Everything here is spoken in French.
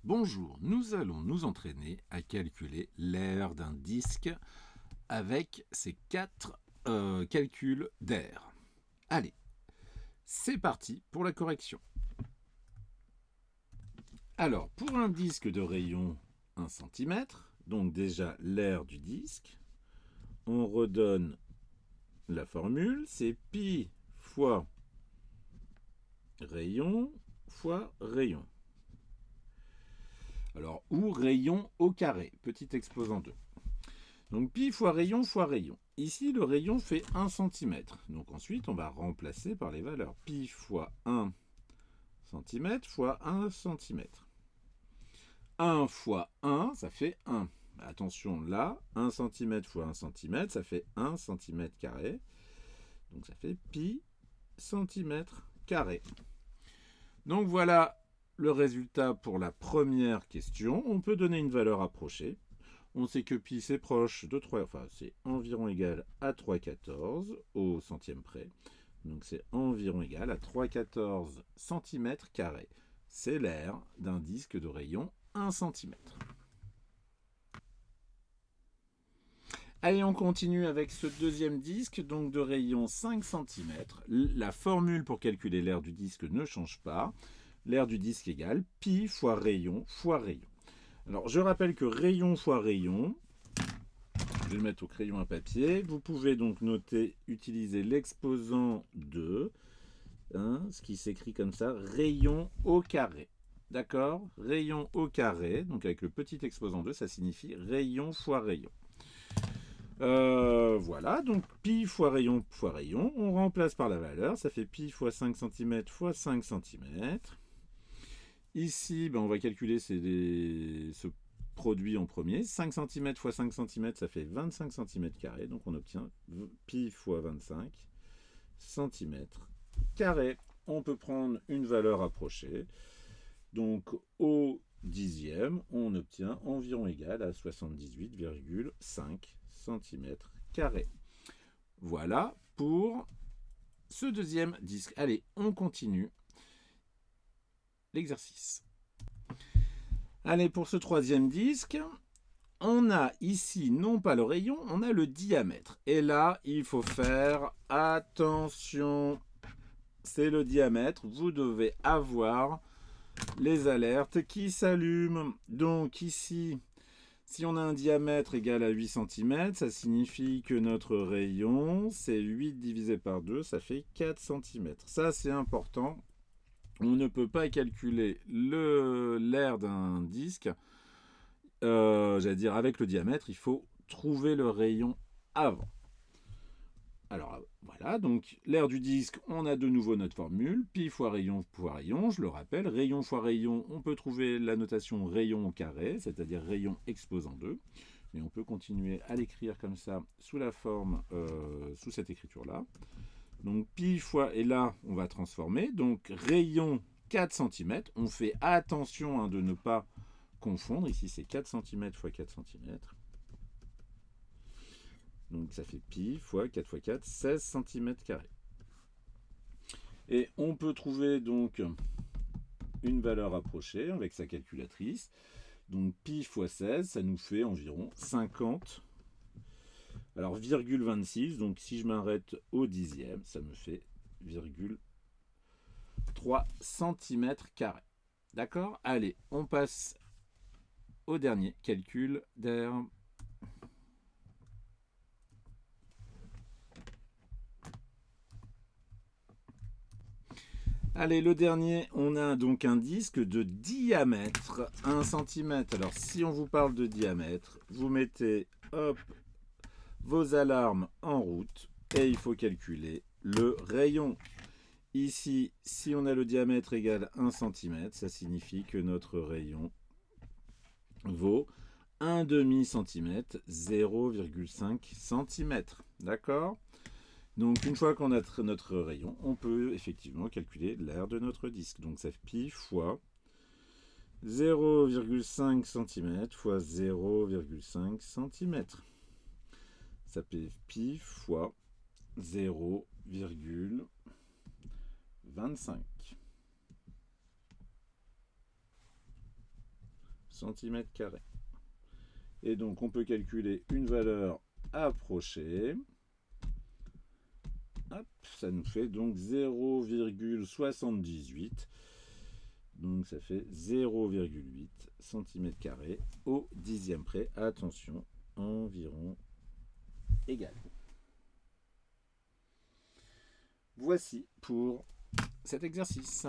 Bonjour, nous allons nous entraîner à calculer l'aire d'un disque avec ces quatre calculs d'air. Allez, c'est parti pour la correction. Alors, pour un disque de rayon 1 cm, donc déjà l'aire du disque, on redonne la formule, c'est pi fois rayon fois rayon. Alors, ou rayon au carré, petit exposant 2. Donc pi fois rayon fois rayon. Ici, le rayon fait 1 cm. Donc ensuite, on va remplacer par les valeurs. Pi fois 1 cm fois 1 cm. 1 fois 1, ça fait 1. Attention là, 1 cm fois 1 cm, ça fait 1 cm carré. Donc ça fait pi cm carré. Donc voilà le résultat pour la première question. On peut donner une valeur approchée. On sait que pi c'est proche de 3, enfin c'est environ égal à 3,14 au centième près. Donc c'est environ égal à 3,14 cm carré. C'est l'aire d'un disque de rayon 1 cm. Allez, on continue avec ce deuxième disque, donc de rayon 5 cm. La formule pour calculer l'aire du disque ne change pas. L'aire du disque égale pi fois rayon fois rayon. Alors, je rappelle que rayon fois rayon, je vais le mettre au crayon à papier. Vous pouvez donc noter, utiliser l'exposant 2, ce qui s'écrit comme ça, rayon au carré. D'accord? Rayon au carré, donc avec le petit exposant 2, ça signifie rayon fois rayon. Voilà, donc pi fois rayon, on remplace par la valeur, ça fait pi fois 5 cm fois 5 cm. Ici, on va calculer ce produit en premier. 5 cm fois 5 cm, ça fait 25 cm carrés. Donc on obtient pi fois 25 cm carrés. On peut prendre une valeur approchée. Donc au dixième, on obtient environ égal à 78,5 cm carrés. Voilà pour ce deuxième disque. Allez, on continue l'exercice. Allez, pour ce troisième disque, on a ici non pas le rayon, on a le diamètre. Et là, il faut faire attention. C'est le diamètre. Vous devez avoir les alertes qui s'allument. Donc ici, si on a un diamètre égal à 8 cm, ça signifie que notre rayon, c'est 8 divisé par 2, ça fait 4 cm. Ça, c'est important. On ne peut pas calculer l'aire d'un disque, j'allais dire avec le diamètre, il faut trouver le rayon avant. Alors voilà, donc l'aire du disque, on a de nouveau notre formule, pi fois rayon, je le rappelle, rayon fois rayon, on peut trouver la notation rayon au carré, c'est-à-dire rayon exposant 2, mais on peut continuer à l'écrire comme ça, sous la forme, sous cette écriture-là. Donc pi fois, et là on va transformer, donc rayon 4 cm, on fait attention de ne pas confondre, ici c'est 4 cm fois 4 cm, donc ça fait pi fois 4 fois 4, 16 cm carrés. Et on peut trouver donc une valeur approchée avec sa calculatrice, donc pi fois 16, ça nous fait environ 50. Alors, virgule 26, donc si je m'arrête au dixième, ça me fait 3 cm carrés. D'accord? Allez, on passe au dernier calcul d'air. Allez, le dernier, on a donc un disque de diamètre 1 cm. Alors, si on vous parle de diamètre, vous mettez, hop, vos alarmes en route et il faut calculer le rayon. Ici, si on a le diamètre égal à 1 cm, ça signifie que notre rayon vaut 1 demi cm, 0,5 cm. D'accord? Donc une fois qu'on a notre rayon, on peut effectivement calculer l'aire de notre disque. Donc ça fait pi fois 0,5 cm fois 0,5 cm. Ça fait pi fois 0,25. cm². Et donc on peut calculer une valeur approchée. Hop, ça nous fait donc 0,78. Donc ça fait 0,8 cm² au dixième près. Attention, environ égal. Voici pour cet exercice.